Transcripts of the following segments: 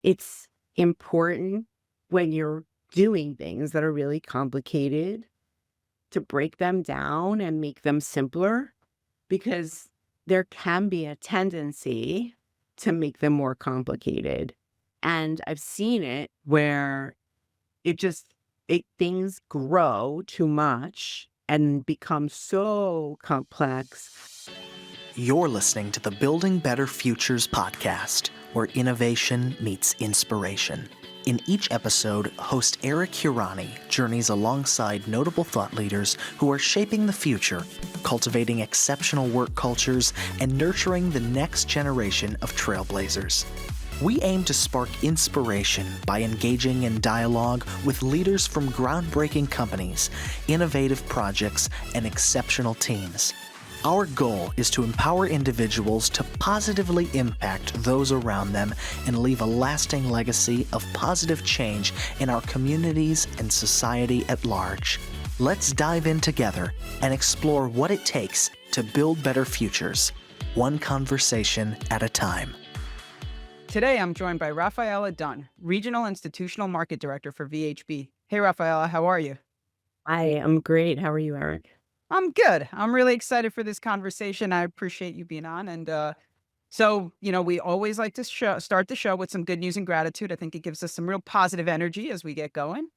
it's important when you're doing things that are really complicated to break them down and make them simpler because there can be a tendency to make them more complicated. And I've seen it where it just things grow too much and become so complex. You're listening to the Building Better Futures podcast, where innovation meets inspiration. In each episode, host Eric Hirani journeys alongside notable thought leaders who are shaping the future, cultivating exceptional work cultures, and nurturing the next generation of trailblazers. We aim to spark inspiration by engaging in dialogue with leaders from groundbreaking companies, innovative projects, and exceptional teams. Our goal is to empower individuals to positively impact those around them and leave a lasting legacy of positive change in our communities and society at large. Let's dive in together and explore what it takes to build better futures, one conversation at a time. Today, I'm joined by Raffaela Dunne, Regional Institutional Market Director for VHB. Hey, Raffaela, how are you? I am great. How are you, Eric? I'm good. I'm really excited for this conversation. I appreciate you being on. And we always like to start the show with some good news and gratitude. I think it gives us some real positive energy as we get going.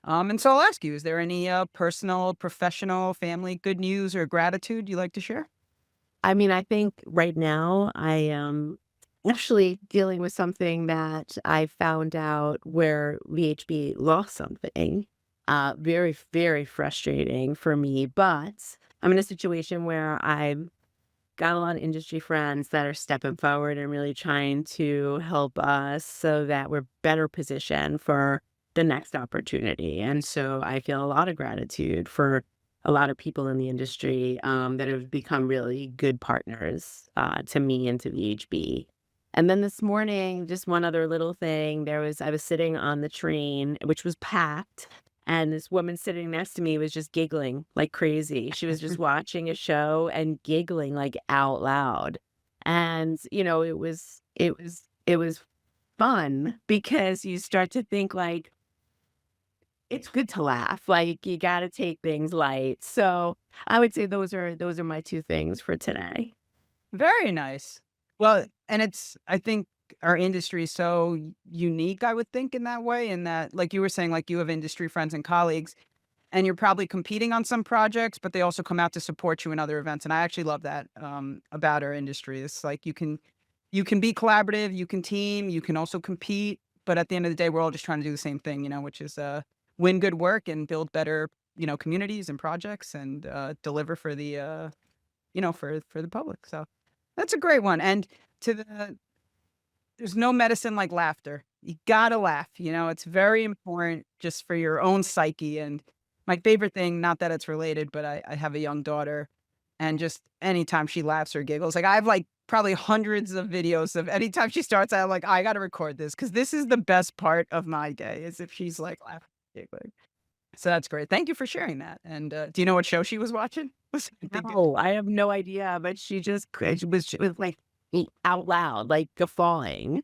And so I'll ask you, is there any personal, professional, family good news or gratitude you'd like to share? I mean, I think right now I am actually dealing with something that I found out where VHB lost something. Very, very frustrating for me, but I'm in a situation where I've got a lot of industry friends that are stepping forward and really trying to help us so that we're better positioned for the next opportunity. And so I feel a lot of gratitude for a lot of people in the industry that have become really good partners to me and to VHB. And then this morning, just one other little thing, I was sitting on the train, which was packed. And this woman sitting next to me was just giggling like crazy. She was just watching a show and giggling like out loud. And, it was fun because you start to think like it's good to laugh. Like you got to take things light. So I would say those are my two things for today. Very nice. Well, and I think our industry is so unique, I would think, in that way, in that, like you were saying, like you have industry friends and colleagues, and you're probably competing on some projects, but they also come out to support you in other events. And I actually love that about our industry. It's like you can be collaborative, you can team, you can also compete, but at the end of the day, we're all just trying to do the same thing, which is win good work and build better, communities and projects and deliver for the for the public. So that's a great one. And there's no medicine like laughter. You gotta laugh, it's very important just for your own psyche. And my favorite thing, not that it's related, but I have a young daughter, and just anytime she laughs or giggles, like I have like probably hundreds of videos of anytime she starts, I'm like, I gotta record this because this is the best part of my day is if she's like laughing, giggling. So that's great. Thank you for sharing that. And do you know what show she was watching? No, I have no idea, but she was like out loud, like guffawing.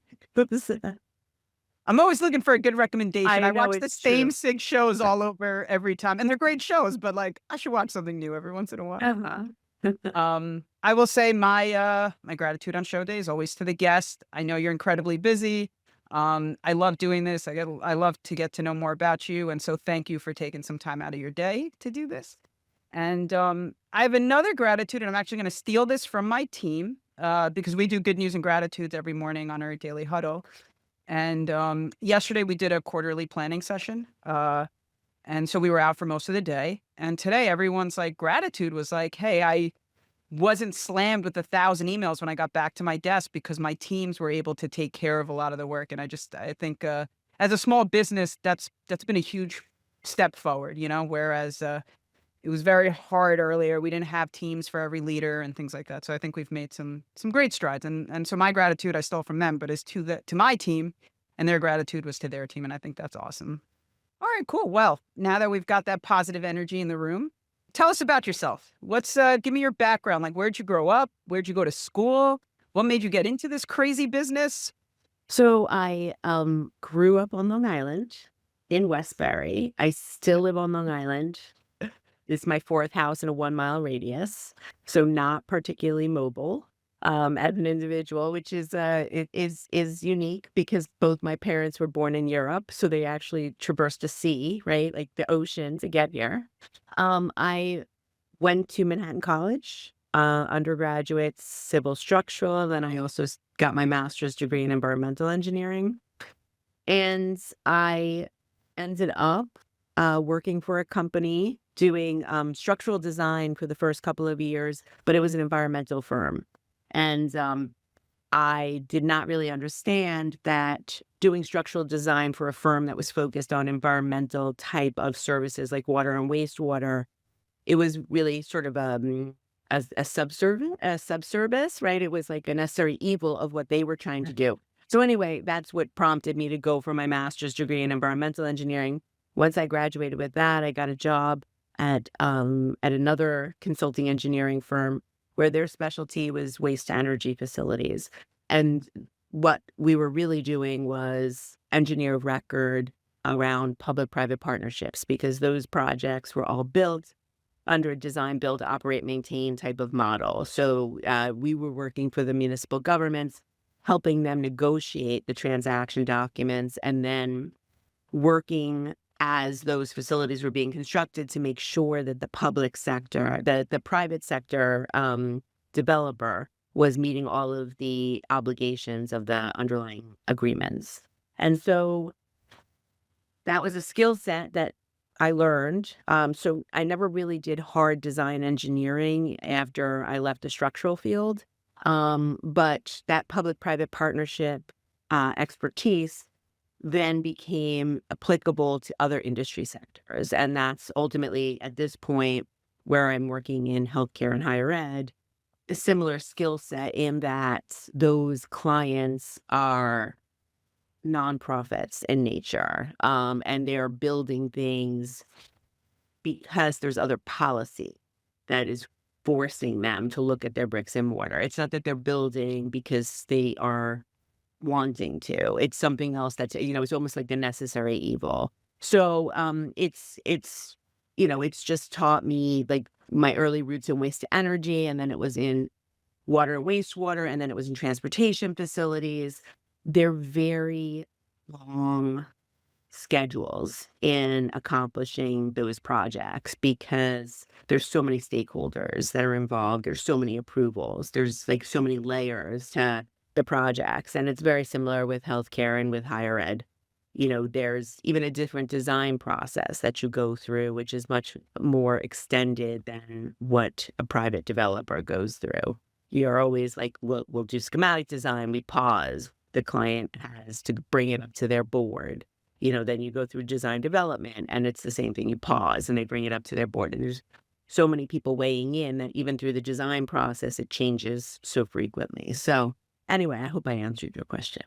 I'm always looking for a good recommendation. I I know watch the it's same true. 6 shows all over every time, and they're great shows, but, like, I should watch something new every once in a while. Uh-huh. I will say my gratitude on show day is always to the guest. I know you're incredibly busy. I love doing this. I love to get to know more about you, and so thank you for taking some time out of your day to do this. And, I have another gratitude, and I'm actually gonna steal this from my team, because we do good news and gratitudes every morning on our daily huddle. And yesterday we did a quarterly planning session. And so we were out for most of the day. And today everyone's like gratitude was like, hey, I wasn't slammed with 1,000 emails when I got back to my desk because my teams were able to take care of a lot of the work. And I think as a small business, that's been a huge step forward, whereas it was very hard earlier. We didn't have teams for every leader and things like that. So I think we've made some great strides. And so my gratitude I stole from them, but is to my team, and their gratitude was to their team. And I think that's awesome. All right, cool. Well, now that we've got that positive energy in the room, tell us about yourself. Give me your background. Like, where'd you grow up? Where'd you go to school? What made you get into this crazy business? So I grew up on Long Island in Westbury. I still live on Long Island. It's my fourth house in a 1 mile radius, so not particularly mobile as an individual, which is it is unique because both my parents were born in Europe, so they actually traversed the sea, right, like the ocean to get here. I went to Manhattan College, undergraduate civil structural, then I also got my master's degree in environmental engineering, and I ended up, working for a company doing, structural design for the first couple of years, but it was an environmental firm, and, I did not really understand that doing structural design for a firm that was focused on environmental type of services like water and wastewater, it was really sort of, a subservice, right? It was like a necessary evil of what they were trying to do. So anyway, that's what prompted me to go for my master's degree in environmental engineering. Once I graduated with that, I got a job at another consulting engineering firm where their specialty was waste to energy facilities. And what we were really doing was engineer of record around public-private partnerships because those projects were all built under a design, build, operate, maintain type of model. So we were working for the municipal governments, helping them negotiate the transaction documents, and then working as those facilities were being constructed to make sure that the public sector, the private sector developer was meeting all of the obligations of the underlying agreements. And so that was a skill set that I learned. So I never really did hard design engineering after I left the structural field. But that public-private partnership expertise then became applicable to other industry sectors. And that's ultimately at this point where I'm working in healthcare and higher ed, a similar skill set in that those clients are nonprofits in nature, and they're building things because there's other policy that is forcing them to look at their bricks and mortar. It's not that they're building because they are wanting to. It's something else that's, it's almost like the necessary evil. So, it's just taught me like my early roots in waste to energy, and then it was in water and wastewater, and then it was in transportation facilities. They're very long schedules in accomplishing those projects because there's so many stakeholders that are involved. There's so many approvals. There's like so many layers to the projects. And it's very similar with healthcare and with higher ed. There's even a different design process that you go through, which is much more extended than what a private developer goes through. You're always like, we'll do schematic design, we pause. The client has to bring it up to their board. Then you go through design development and it's the same thing. You pause and they bring it up to their board. And there's so many people weighing in that even through the design process, it changes so frequently. So anyway, I hope I answered your question.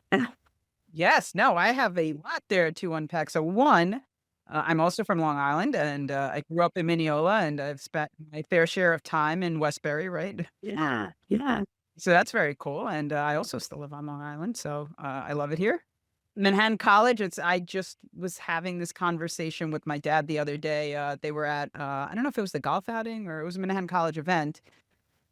Yes, no, I have a lot there to unpack. So one, I'm also from Long Island, and I grew up in Mineola, and I've spent my fair share of time in Westbury, right? Yeah, yeah. So that's very cool, and I also still live on Long Island, so I love it here. Manhattan College, I just was having this conversation with my dad the other day. They were at I don't know if it was the golf outing or it was a Manhattan College event,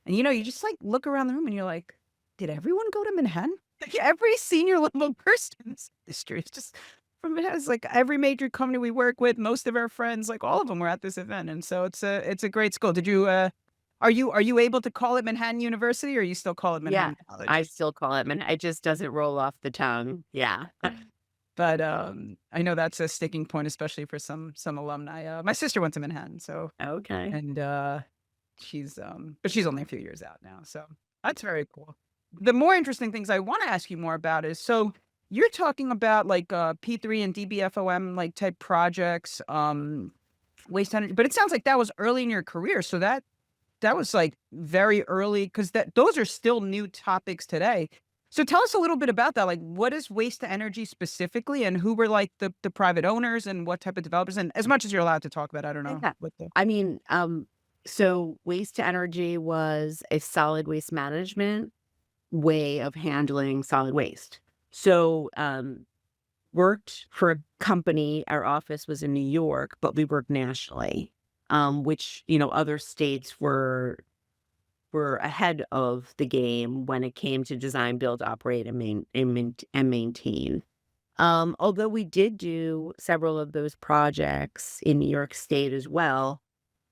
and you just like look around the room and you're like, did everyone go to Manhattan? Like every senior level person's history. It's just from Manhattan. It's like every major company we work with, most of our friends, like all of them were at this event, and so it's a great school. Did you are you able to call it Manhattan University, or you still call it Yeah, Manhattan I College? still call it, it just doesn't roll off the tongue. Yeah. But I know that's a sticking point, especially for some alumni. My sister went to Manhattan, so Okay. and but she's only a few years out now, so that's very cool. The more interesting things I want to ask you more about is so you're talking about like P3 and DBFOM like type projects, waste energy, but it sounds like that was early in your career. So that was like very early because that those are still new topics today. So tell us a little bit about that. Like, what is waste to energy specifically, and who were like the private owners, and what type of developers, and as much as you're allowed to talk about, I don't know Yeah. what the I mean, so waste to energy was a solid waste management way of handling solid waste. So, worked for a company. Our office was in New York, but we worked nationally, which, other states were ahead of the game when it came to design, build, operate, and maintain. Although we did do several of those projects in New York State as well,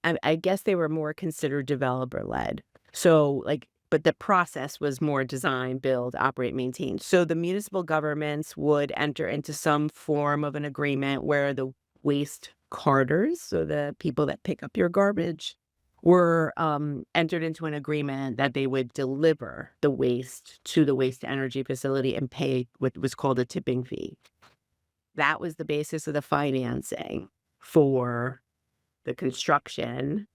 I guess they were more considered developer led. So, but the process was more design, build, operate, maintain. So the municipal governments would enter into some form of an agreement where the waste carters, so the people that pick up your garbage, were entered into an agreement that they would deliver the waste to the waste to energy facility and pay what was called a tipping fee. That was the basis of the financing for the construction,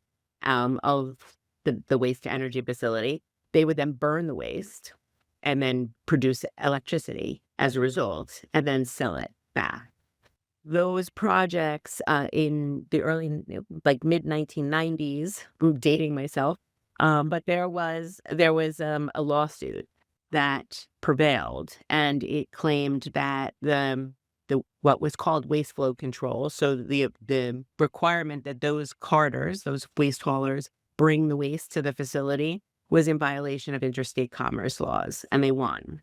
of the waste to energy facility. They would then burn the waste and then produce electricity as a result, and then sell it back. Those projects, in the mid-1990s, I'm dating myself, but there was a lawsuit that prevailed, and it claimed that the what was called waste flow control, so the requirement that those carters, those waste haulers, bring the waste to the facility was in violation of interstate commerce laws, and they won,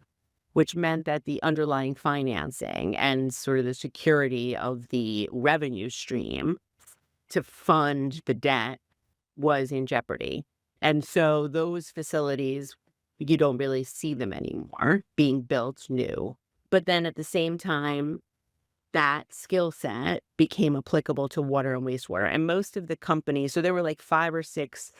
which meant that the underlying financing and sort of the security of the revenue stream to fund the debt was in jeopardy. And so those facilities, you don't really see them anymore being built new. But then at the same time, that skill set became applicable to water and wastewater. And most of the companies, so there were like 5 or 6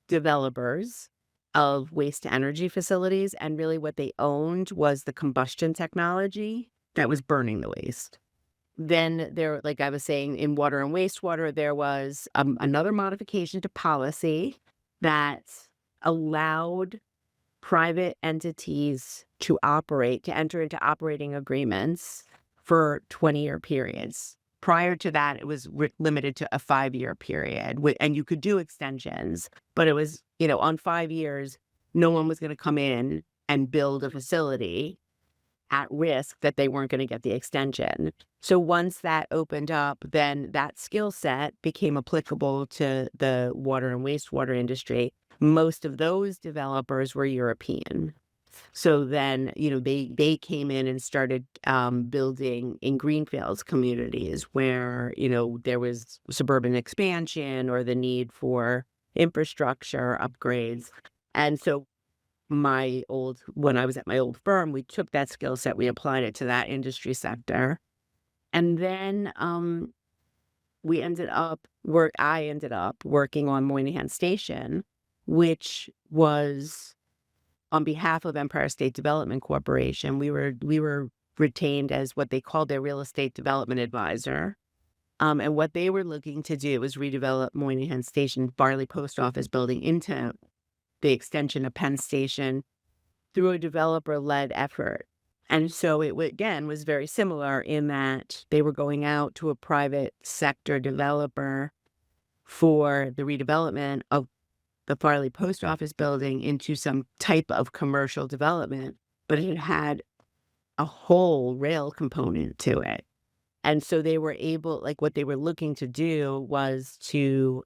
developers of waste to energy facilities, and really what they owned was the combustion technology that was burning the waste. Then there, like I was saying, in water and wastewater, there was another modification to policy that allowed private entities to enter into operating agreements for 20-year periods. Prior to that, it was limited to a 5-year period, and you could do extensions, but it was, on 5 years, no one was going to come in and build a facility at risk that they weren't going to get the extension. So once that opened up, then that skill set became applicable to the water and wastewater industry. Most of those developers were European. So then, they came in and started building in greenfields communities where, there was suburban expansion or the need for infrastructure upgrades. And so when I was at my old firm, we took that skill set, we applied it to that industry sector. And then I ended up working on Moynihan Station, which was on behalf of Empire State Development Corporation. We were retained as what they called their real estate development advisor. And what they were looking to do was redevelop Moynihan Station, Farley Post Office building, into the extension of Penn Station through a developer-led effort. And so it again was very similar in that they were going out to a private sector developer for the redevelopment of the Farley Post Office building into some type of commercial development, but it had a whole rail component to it. And so they were able, what they were looking to do was to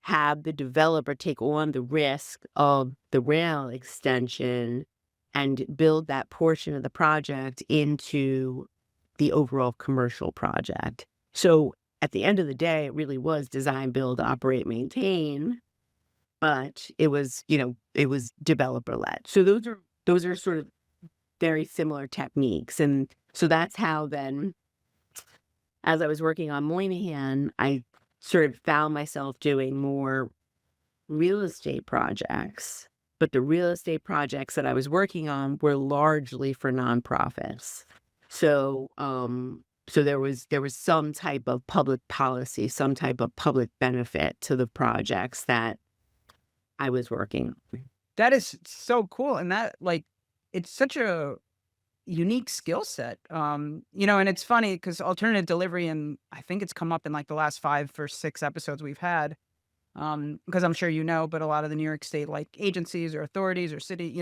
have the developer take on the risk of the rail extension and build that portion of the project into the overall commercial project. So at the end of the day, it really was design, build, operate, maintain, but it was, it was developer led. So those are sort of very similar techniques. And so that's how then, as I was working on Moynihan, I sort of found myself doing more real estate projects, but the real estate projects that I was working on were largely for nonprofits. So, so there was some type of public policy, some type of public benefit to the projects that I was working on. That is so cool, and it's such a unique skill set. And it's funny because alternative delivery, and I think it's come up in like the last 5 or 6 episodes we've had. Because I'm sure but a lot of the New York State agencies or authorities or city,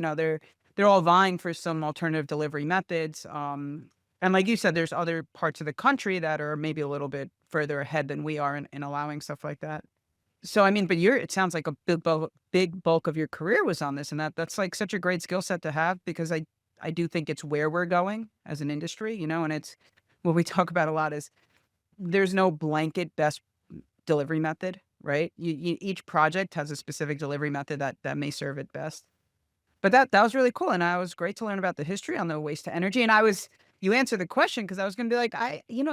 they're all vying for some alternative delivery methods. And like you said, there's other parts of the country that are maybe a little bit further ahead than we are in allowing stuff like that. So I mean, but it sounds like a big bulk of your career was on this, and that's like such a great skill set to have because I do think it's where we're going as an industry, and it's what we talk about a lot is there's no blanket best delivery method, right? Each project has a specific delivery method that may serve it best. But that was really cool, and I was great to learn about the history on the waste to energy, and you answered the question because I was gonna be like,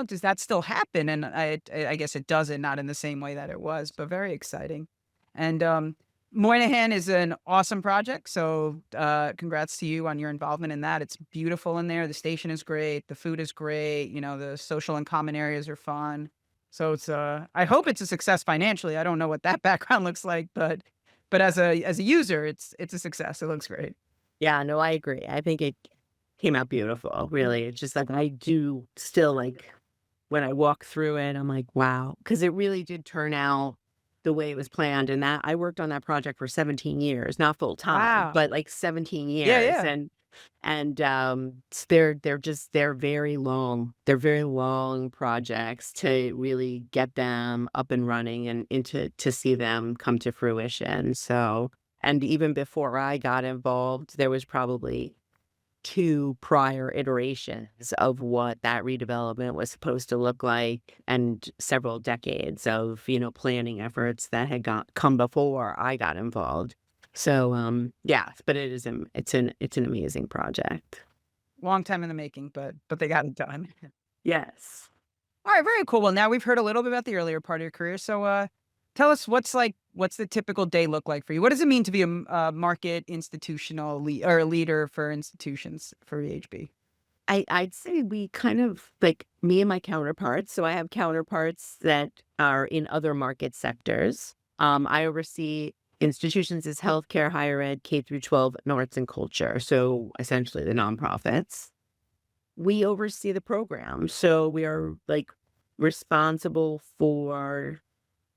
does that still happen? And I guess it doesn't, not in the same way that it was, but very exciting. And, Moynihan is an awesome project, so, congrats to you on your involvement in that. It's beautiful in there, the station is great, the food is great, the social and common areas are fun. So it's, I hope it's a success financially, I don't know what that background looks like, but as a user, it's a success, it looks great. Yeah, no, I agree. I think it came out beautiful, really. It's just like I do still like when I walk through it, I'm like, wow, because it really did turn out the way it was planned. And that I worked on that project for 17 years, not full time, Wow. but like 17 Yeah, years. yeah. They're very long. They're very long projects to really get them up and running and into to see them come to fruition. So, and even before I got involved, there was probably 2 prior iterations of what that redevelopment was supposed to look like and several decades of, planning efforts that had come before I got involved. So, yeah, but it's an amazing project. Long time in the making, but they got it done. Yes. Alright, very cool. Well, now we've heard a little bit about the earlier part of your career, so, tell us what's the typical day look like for you? What does it mean to be a market institutional or a leader for institutions for VHB? I'd say we kind of like me and my counterparts. So I have counterparts that are in other market sectors. I oversee institutions as healthcare, higher ed, K through 12, and arts and culture. So essentially the nonprofits. We oversee the program. So we are like responsible for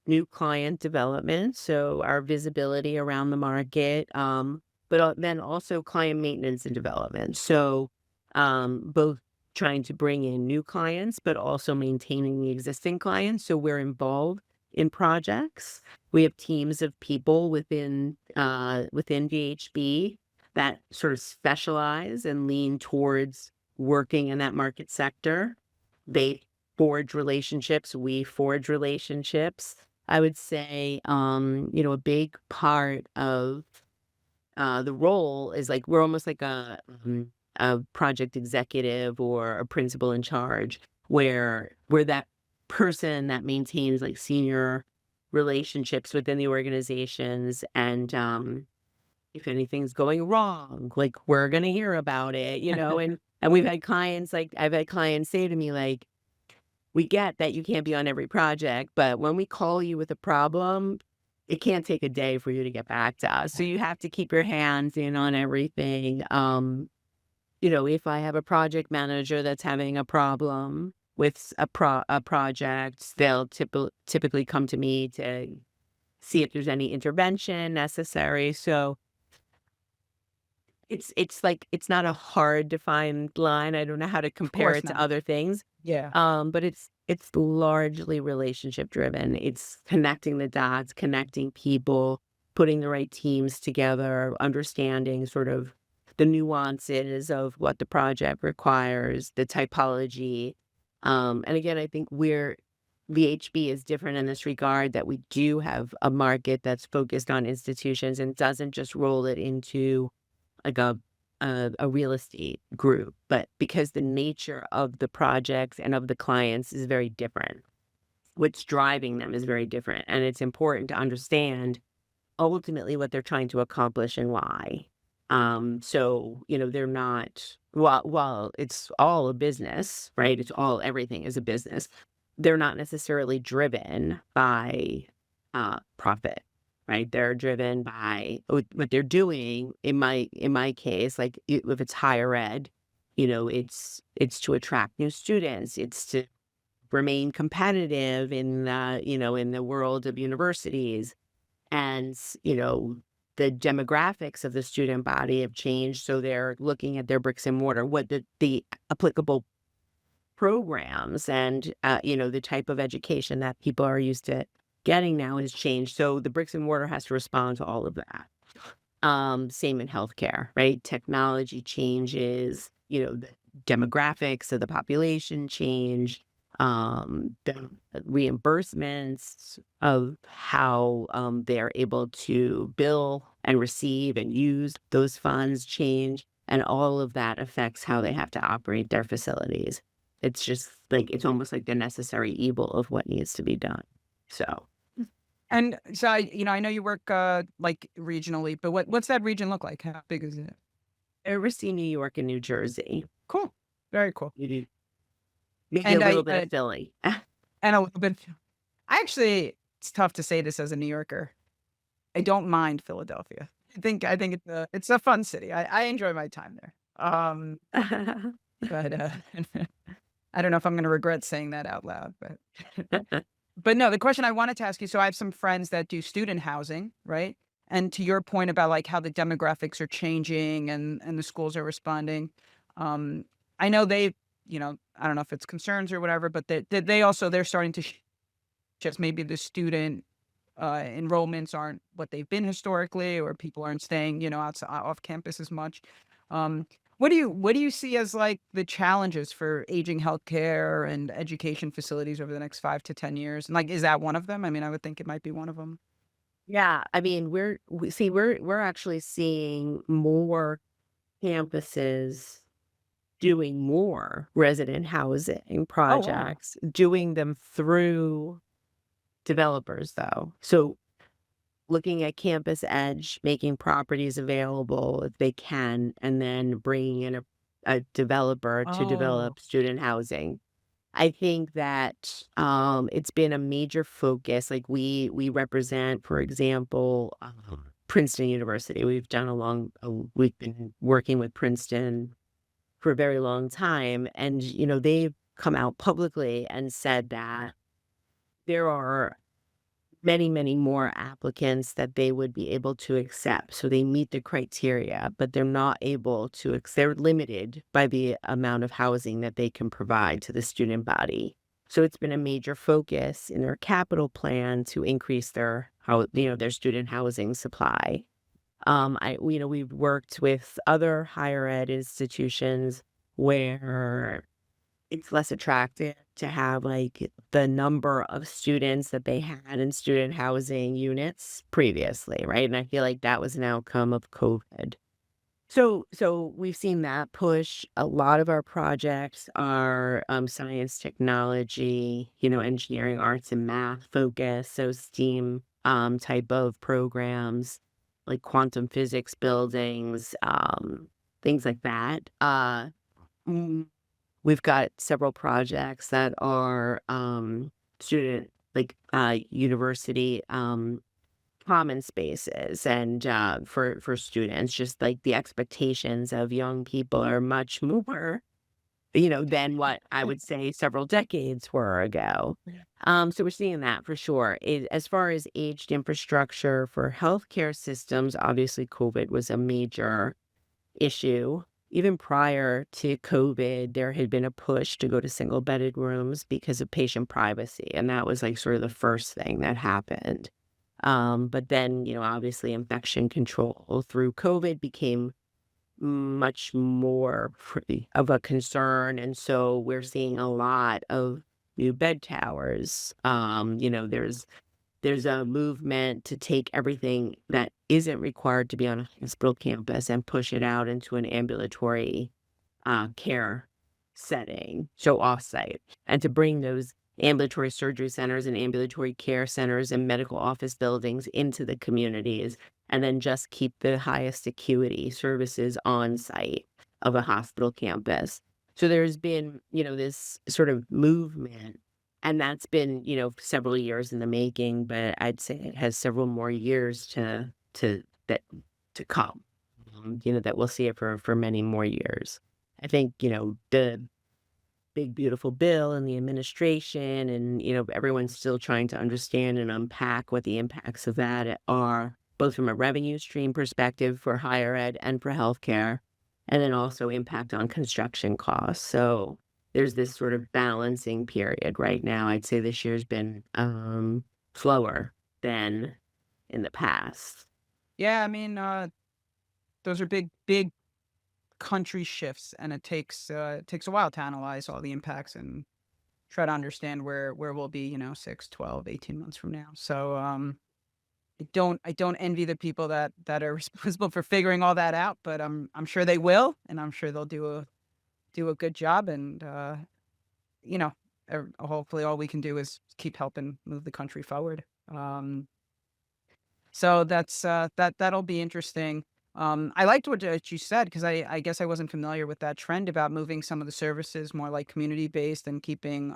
new client development. So our visibility around the market, but then also client maintenance and development. So both trying to bring in new clients, but also maintaining the existing clients. So we're involved in projects. We have teams of people within VHB that sort of specialize and lean towards working in that market sector. They forge relationships. We forge relationships. I would say, a big part of the role is like we're almost like a project executive or a principal in charge, where we're that person that maintains like senior relationships within the organizations, and if anything's going wrong, like we're gonna hear about it, and we've had clients like I've had clients say to me like, we get that you can't be on every project, but when we call you with a problem, it can't take a day for you to get back to us. So you have to keep your hands in on everything. If I have a project manager that's having a problem with a project, they'll typically come to me to see if there's any intervention necessary. So it's like it's not a hard defined line. I don't know how to Of compare course it to not. other things. Yeah. But it's largely relationship driven. It's connecting the dots, connecting people, putting the right teams together, understanding sort of the nuances of what the project requires, the typology. And again, I think VHB is different in this regard that we do have a market that's focused on institutions and doesn't just roll it into like a real estate group, but because the nature of the projects and of the clients is very different, what's driving them is very different, and it's important to understand ultimately what they're trying to accomplish and why. So, they're not while it's all a business, right? Everything is a business. They're not necessarily driven by profit, right? They're driven by what they're doing. In my case, like if it's higher ed, it's to attract new students. It's to remain competitive in the world of universities. And, the demographics of the student body have changed, so they're looking at their bricks and mortar, what the applicable programs and, the type of education that people are used to getting now has changed, so the bricks and mortar has to respond to all of that. Same in healthcare, right? Technology changes, the demographics of the population change, the reimbursements of how they're able to bill and receive and use those funds change, and all of that affects how they have to operate their facilities. It's just like it's almost like the necessary evil of what needs to be done. So, And so I know you work, like, regionally, but what's that region look like? How big is it? oversee New York and New Jersey. Cool. Very cool. You do maybe a And little bit of Philly. and a little bit I actually it's tough to say this as a New Yorker. I don't mind Philadelphia. I think it's a fun city. I enjoy my time there. But, I don't know if I'm gonna regret saying that out loud, but but no, the question I wanted to ask you, so I have some friends that do student housing, right? And to your point about, like, how the demographics are changing and the schools are responding, um, I know I don't know if it's concerns or whatever, but they also they're starting to shift. Maybe the student, enrollments aren't what they've been historically, or people aren't staying, off campus as much. What do you see as, like, the challenges for aging healthcare and education facilities over the next 5 to 10 years? And, like, is that one of them? I mean, I would think it might be one of them. Yeah, I mean, we're actually seeing more campuses doing more resident housing Oh, wow. projects, doing them through developers, though. So, looking at Campus Edge, making properties available if they can, and then bringing in a developer to Oh. develop student housing. I think that, it's been a major focus, like, we represent, for example, Princeton University. We've been working with Princeton for a very long time, and, they've come out publicly and said that there are many, many more applicants that they would be able to accept. So they meet the criteria, but they're not able to they're limited by the amount of housing that they can provide to the student body. So it's been a major focus in their capital plan to increase their student housing supply. We've worked with other higher ed institutions where it's less attractive to have, like, the number of students that they had in student housing units previously, right? And I feel like that was an outcome of COVID. So we've seen that push. A lot of our projects are, science, technology, engineering, arts, and math focused, so STEAM, type of programs, like quantum physics buildings, things like that. Mm We've got several projects that are, university, common spaces and, for students, just like the expectations of young people are much more, than what I would say several decades were ago. So we're seeing that for sure. As far as aged infrastructure for healthcare systems, obviously COVID was a major issue. Even prior to COVID, there had been a push to go to single-bedded rooms because of patient privacy, and that was, like, sort of the first thing that happened. But then, obviously, infection control through COVID became much more of a concern, and so we're seeing a lot of new bed towers. There's a movement to take everything that isn't required to be on a hospital campus and push it out into an ambulatory, care setting, so offsite, and to bring those ambulatory surgery centers and ambulatory care centers and medical office buildings into the communities, and then just keep the highest acuity services on site of a hospital campus. So there's been, this sort of movement, and that's been, several years in the making, but I'd say it has several more years to come, that we'll see it for many more years. I think, the big beautiful bill and the administration and, everyone's still trying to understand and unpack what the impacts of that are, both from a revenue stream perspective for higher ed and for healthcare, and then also impact on construction costs. So there's this sort of balancing period right now. I'd say this year's been slower than in the past. Yeah, I mean, those are big country shifts, and it takes a while to analyze all the impacts and try to understand where we'll be, 6, 12, 18 months from now. So, I don't envy the people that are responsible for figuring all that out, but I'm sure they will, and I'm sure they'll do a good job. And you know, hopefully, all we can do is keep helping move the country forward. So that'll be interesting. I liked what you said, because I guess I wasn't familiar with that trend about moving some of the services more like community based and keeping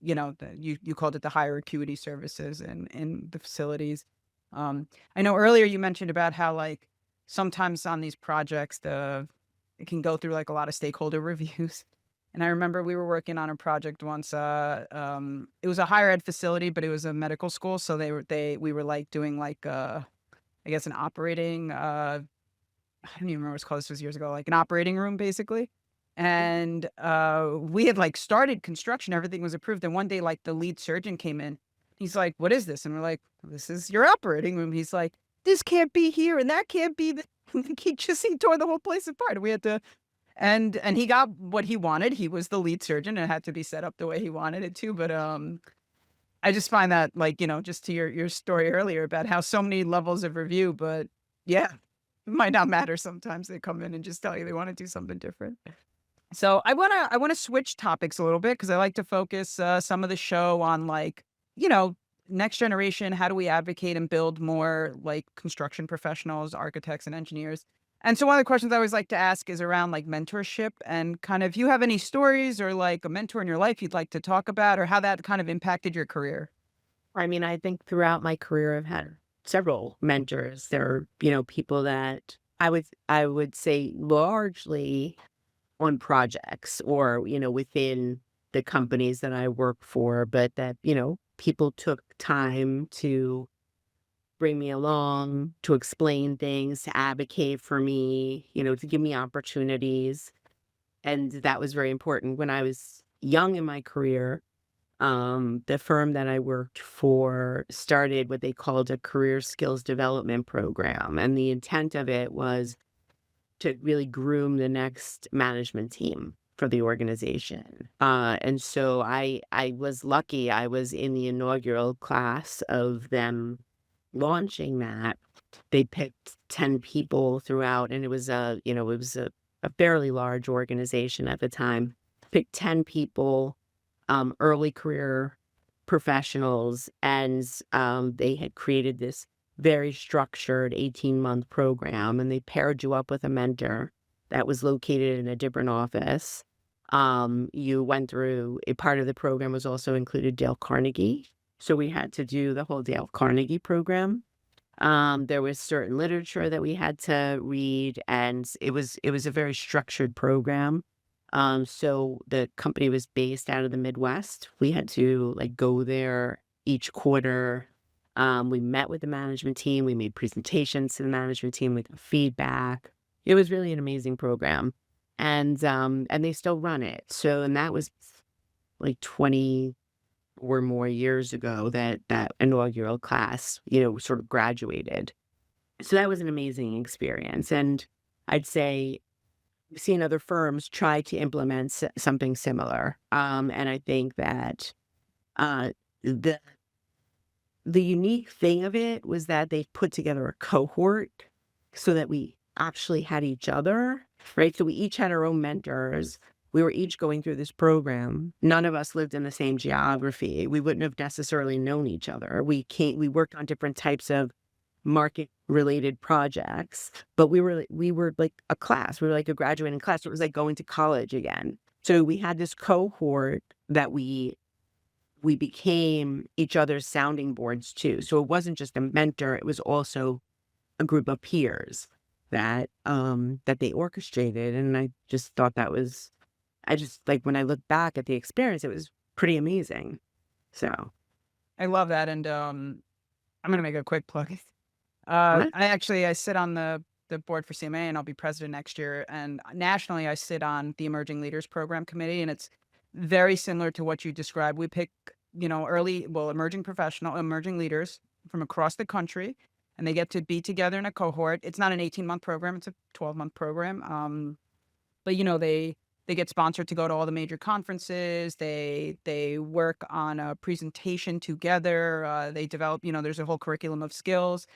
you called it the higher acuity services in the facilities. I know earlier you mentioned about how, like, sometimes on these projects it can go through like a lot of stakeholder reviews. And I remember we were working on a project once. It was a higher ed facility, but it was a medical school. So we were like doing like I guess an operating. I don't even remember what it's called. This was years ago, like an operating room, basically. And we had like started construction. Everything was approved. And one day, like, the lead surgeon came in. He's like, "What is this?" And we're like, "This is your operating room." He's like, "This can't be here, and that can't be." He tore the whole place apart. We had to and he got what he wanted. He was the lead surgeon, and it had to be set up the way he wanted it to. But I just find that, like, just to your story earlier about how so many levels of review, but yeah, it might not matter sometimes. They come in and just tell you they wanna do something different. So I wanna switch topics a little bit, because I like to focus some of the show on, like, you know, next generation. How do we advocate and build more like construction professionals, architects, and engineers? And so one of the questions I always like to ask is around like mentorship, and kind of, if you have any stories or like a mentor in your life you'd like to talk about, or how that kind of impacted your career. I mean, I think throughout my career, I've had several mentors. There are, people that I would say largely on projects or, within the companies that I work for, but that, people took time to bring me along, to explain things, to advocate for me, to give me opportunities. And that was very important. When I was young in my career, the firm that I worked for started what they called a career skills development program. And the intent of it was to really groom the next management team for the organization. And so I was lucky. I was in the inaugural class of them launching that. They picked 10 people throughout, and it was a fairly large organization at the time. Picked 10 people, early career professionals, and they had created this very structured 18-month program, and they paired you up with a mentor that was located in a different office. You went through a part of the program was also included Dale Carnegie. So we had to do the whole Dale Carnegie program. There was certain literature that we had to read, and it was a very structured program. So the company was based out of the Midwest. We had to like go there each quarter. We met with the management team. We made presentations to the management team. We got feedback. It was really an amazing program, and they still run it. So, and that was like 20 or more years ago that that inaugural class, sort of graduated. So that was an amazing experience, and I'd say I've seen other firms try to implement something similar. And I think that uh, the the unique thing of it was that they put together a cohort so that we actually had each other, right? So we each had our own mentors. We were each going through this program. None of us lived in the same geography. We wouldn't have necessarily known each other. We worked on different types of market related projects, but we were like a class. We were like a graduating class. It was like going to college again. So we had this cohort that we became each other's sounding boards too. So it wasn't just a mentor, it was also a group of peers that they orchestrated. And I just thought that was I just like when I look back at the experience, it was pretty amazing. So I love that. And I'm gonna make a quick plug. What? I sit on the board for CMA, and I'll be president next year. And nationally, I sit on the Emerging Leaders Program Committee, and it's very similar to what you described. We pick, emerging leaders from across the country, and they get to be together in a cohort. It's not an 18-month program; it's a 12-month program. But they get sponsored to go to all the major conferences. They work on a presentation together. They develop, there's a whole curriculum of skills.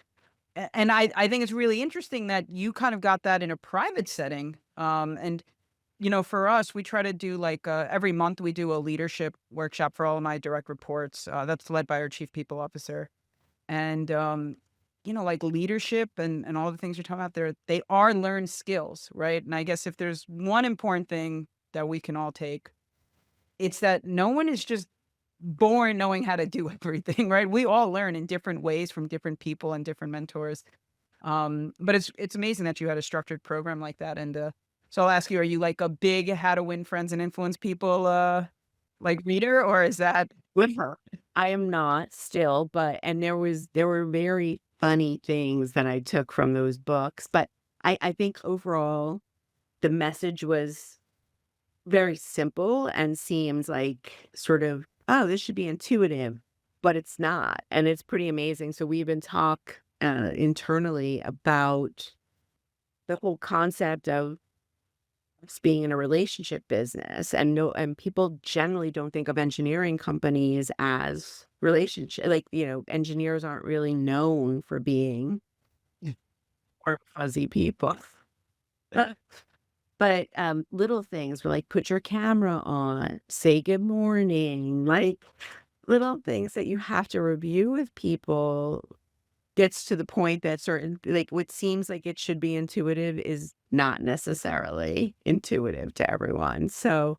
And I think it's really interesting that you kind of got that in a private setting. And for us, we try to do like every month we do a leadership workshop for all of my direct reports. That's led by our chief people officer. And like leadership and all the things you're talking about there, they are learned skills, right? And I guess if there's one important thing that we can all take, it's that no one is just born knowing how to do everything, right? We all learn in different ways from different people and different mentors. But it's amazing that you had a structured program like that. And so I'll ask you, are you like a big how to win friends and influence people like reader, or is that With her. I am not still, but and there were very funny things that I took from those books, but I think overall the message was very simple and seems like sort of, oh, this should be intuitive, but it's not. And it's pretty amazing. So we even talk internally about the whole concept of us being in a relationship business and no and people generally don't think of engineering companies as relationship like engineers aren't really known for being or fuzzy people. But, little things were like, put your camera on, say good morning, like, little things that you have to review with people gets to the point that certain like, what seems like it should be intuitive is not necessarily intuitive to everyone. So,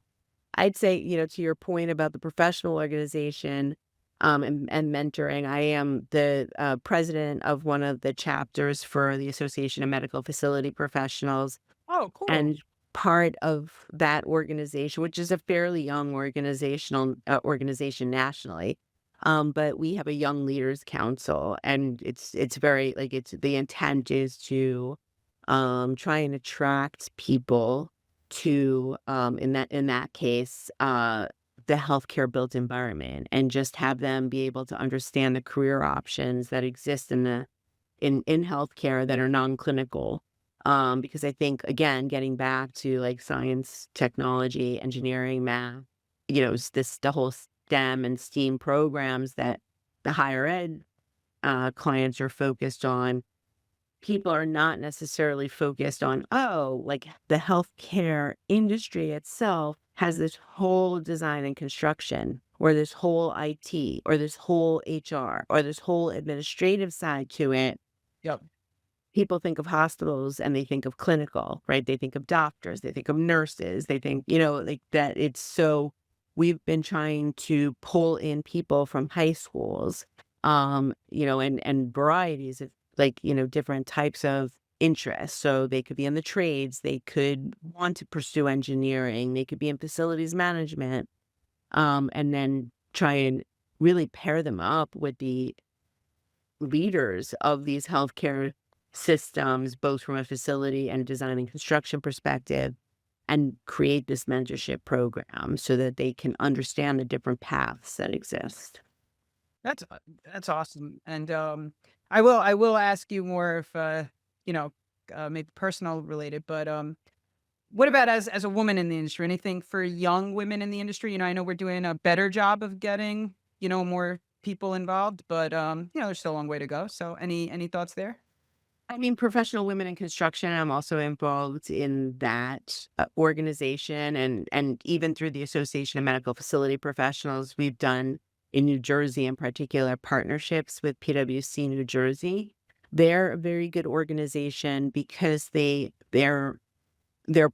I'd say, to your point about the professional organization, and mentoring, I am the, president of one of the chapters for the Association of Medical Facility Professionals. oh, cool. And part of that organization, which is a fairly young organization nationally, but we have a young leaders council, and it's very like it's the intent is to try and attract people to in that case the healthcare built environment and just have them be able to understand the career options that exist in healthcare that are non-clinical. Because I think, again, getting back to like science, technology, engineering, math, the whole STEM and STEAM programs that the higher ed clients are focused on, people are not necessarily focused on, oh, like the healthcare industry itself has this whole design and construction, or this whole IT, or this whole HR, or this whole administrative side to it. Yep. People think of hospitals and they think of clinical, right? They think of doctors, they think of nurses, they think, like that it's so we've been trying to pull in people from high schools, and varieties of like, different types of interests. So they could be in the trades, they could want to pursue engineering, they could be in facilities management, and then try and really pair them up with the leaders of these healthcare systems, both from a facility and design and construction perspective, and create this mentorship program so that they can understand the different paths that exist. That's awesome. And I will ask you more if maybe personal related, but what about as a woman in the industry? Anything for young women in the industry? I know we're doing a better job of getting more people involved, but there's still a long way to go. So any thoughts there? I mean, professional women in construction, I'm also involved in that organization and even through the Association of Medical Facility Professionals, we've done in New Jersey in particular partnerships with PwC New Jersey. They're a very good organization because their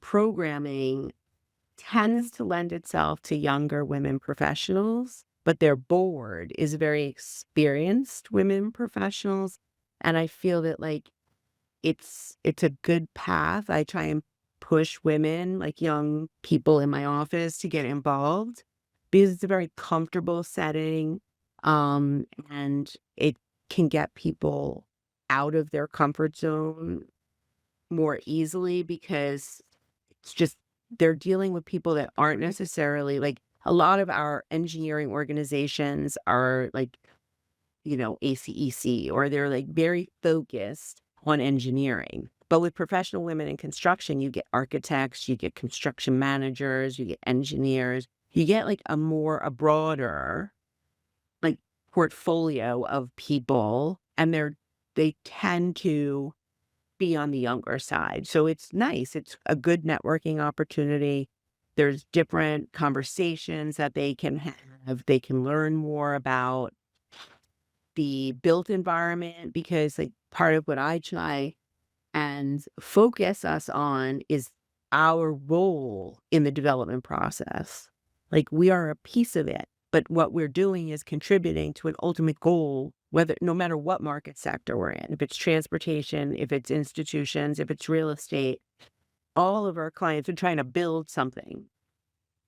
programming tends to lend itself to younger women professionals, but their board is very experienced women professionals. And I feel that like it's a good path. I try and push women, like young people in my office to get involved because it's a very comfortable setting. And it can get people out of their comfort zone more easily because it's just they're dealing with people that aren't necessarily like a lot of our engineering organizations are like, ACEC, or they're like very focused on engineering. But with professional women in construction, you get architects, you get construction managers, you get engineers, you get like a broader like portfolio of people, and they tend to be on the younger side. So it's nice. It's a good networking opportunity. There's different conversations that they can have. They can learn more about the built environment because like part of what I try and focus us on is our role in the development process. Like we are a piece of it, but what we're doing is contributing to an ultimate goal, whether no matter what market sector we're in, if it's transportation, if it's institutions, if it's real estate, all of our clients are trying to build something.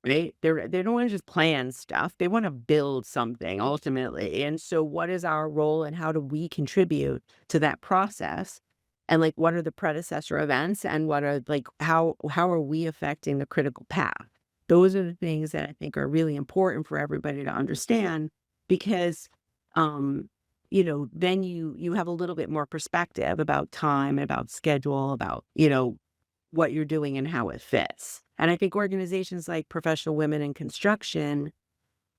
Right? They don't wanna just plan stuff, they wanna build something ultimately, and so what is our role and how do we contribute to that process? And, like, what are the predecessor events and what are like, how are we affecting the critical path? Those are the things that I think are really important for everybody to understand because, um, then you have a little bit more perspective about time, about schedule, about, what you're doing and how it fits. And I think organizations like Professional Women in Construction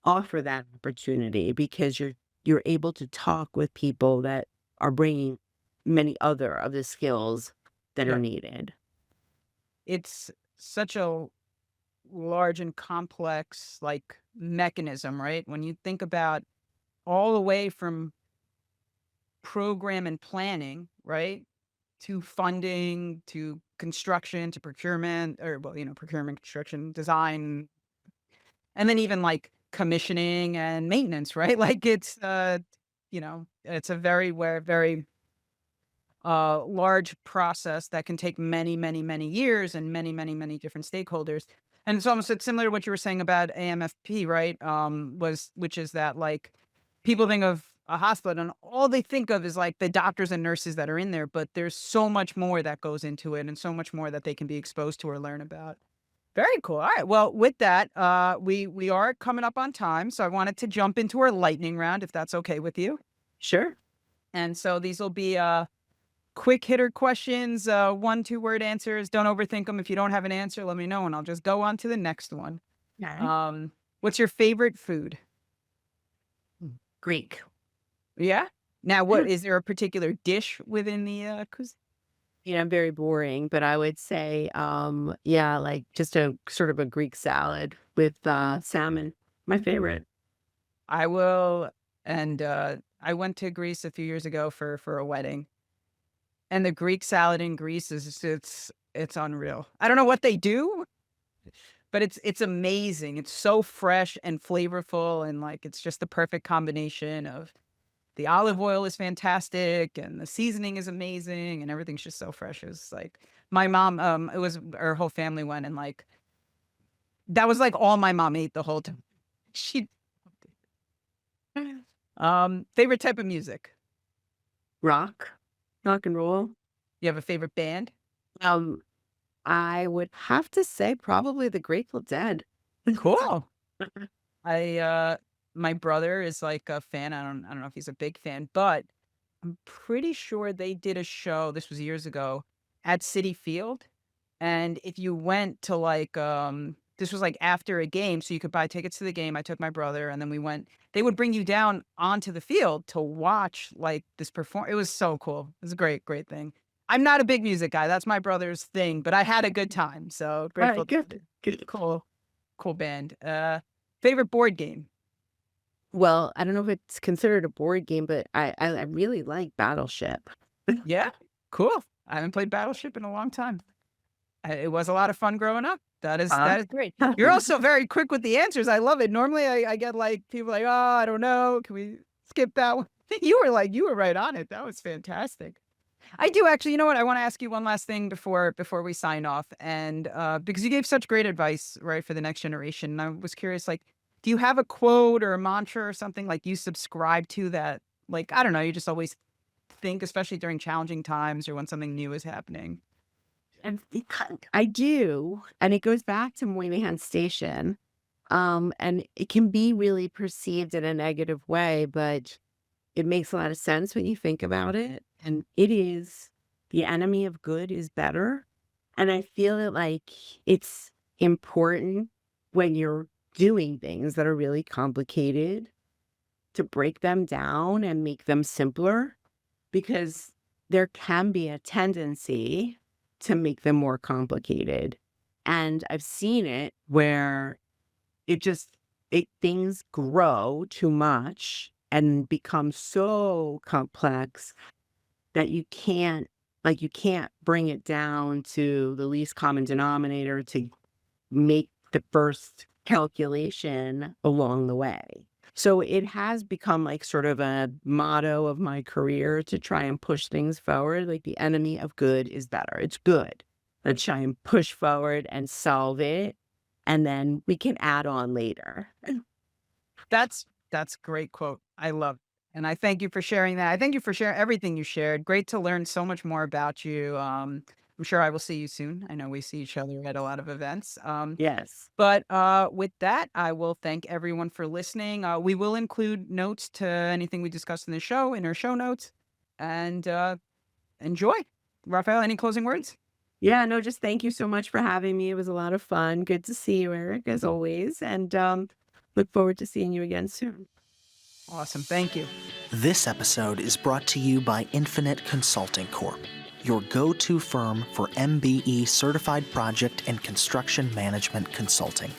offer that opportunity because you're able to talk with people that are bringing many other of the skills that are Right. needed. It's such a large and complex like mechanism, right? When you think about all the way from program and planning, right? To funding, to construction, to procurement, or well, procurement, construction, design, and then even like commissioning and maintenance, right? Like it's a very large process that can take many, many, many years and many, many, many different stakeholders. And it's similar to what you were saying about AMFP, right? Which is that like people think of a hospital and all they think of is like the doctors and nurses that are in there, but there's so much more that goes into it and so much more that they can be exposed to or learn about. Very cool. All right. Well, with that, we are coming up on time, so I wanted to jump into our lightning round, if that's okay with you. Sure. And so these will be quick hitter questions, 1, 2 word answers. Don't overthink them. If you don't have an answer, let me know and I'll just go on to the next one. Okay. What's your favorite food? Greek. Yeah. Now, Yeah. what is there a particular dish within the cuisine? I'm very boring, but I would say, yeah, like just a sort of a Greek salad with salmon. My favorite. I will, and I went to Greece a few years ago for a wedding, and the Greek salad in Greece it's unreal. I don't know what they do, but it's amazing. It's so fresh and flavorful, and like it's just the perfect combination of the olive oil is fantastic, and the seasoning is amazing, and everything's just so fresh. It was like my mom, it was our whole family went, and like that was like all my mom ate the whole time. She favorite type of music. Rock and roll. You have a favorite band? Um, I would have to say probably the Grateful Dead. Cool. I my brother is like a fan. I don't know if he's a big fan, but I'm pretty sure they did a show, this was years ago, at Citi Field. And if you went to like this was like after a game, so you could buy tickets to the game. I took my brother and then we went, they would bring you down onto the field to watch like this perform. It was so cool. It was a great, great thing. I'm not a big music guy. That's my brother's thing, but I had a good time. So All grateful. right, good. Good. Cool. Cool band. Favorite board game? Well, I don't know if it's considered a board game, but I really like Battleship. Yeah. Cool. I haven't played Battleship in a long time. It was a lot of fun growing up. Uh, That is great. You're also very quick with the answers. I love it. Normally I get like people like, "Oh, I don't know. Can we skip that one?" You were right on it. That was fantastic. I do actually, you know what? I want to ask you one last thing before we sign off. And because you gave such great advice, right, for the next generation. And I was curious, like, do you have a quote or a mantra or something like you subscribe to that, like, I don't know, you just always think, especially during challenging times or when something new is happening? And I do, and it goes back to Moynihan Station, and it can be really perceived in a negative way, but it makes a lot of sense when you think about it, and it is the enemy of good is better, and I feel it like it's important when you're doing things that are really complicated to break them down and make them simpler because there can be a tendency to make them more complicated. And I've seen it where it just things grow too much and become so complex that you can't bring it down to the least common denominator to make the first calculation along the way. So it has become like sort of a motto of my career to try and push things forward. Like the enemy of good is better. It's good. Let's try and push forward and solve it. And then we can add on later. That's a great quote. I love it. And I thank you for sharing that. I thank you for sharing everything you shared. Great to learn so much more about you. I'm sure I will see you soon. I know we see each other at a lot of events. Yes. But with that, I will thank everyone for listening. We will include notes to anything we discussed in the show in our show notes. And enjoy. Raphael, any closing words? Yeah, no, just thank you so much for having me. It was a lot of fun. Good to see you, Eric, as always. And look forward to seeing you again soon. Awesome. Thank you. This episode is brought to you by Infinite Consulting Corp, your go-to firm for MBE certified project and construction management consulting.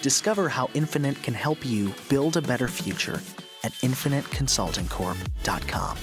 Discover how Infinite can help you build a better future at infiniteconsultingcorp.com.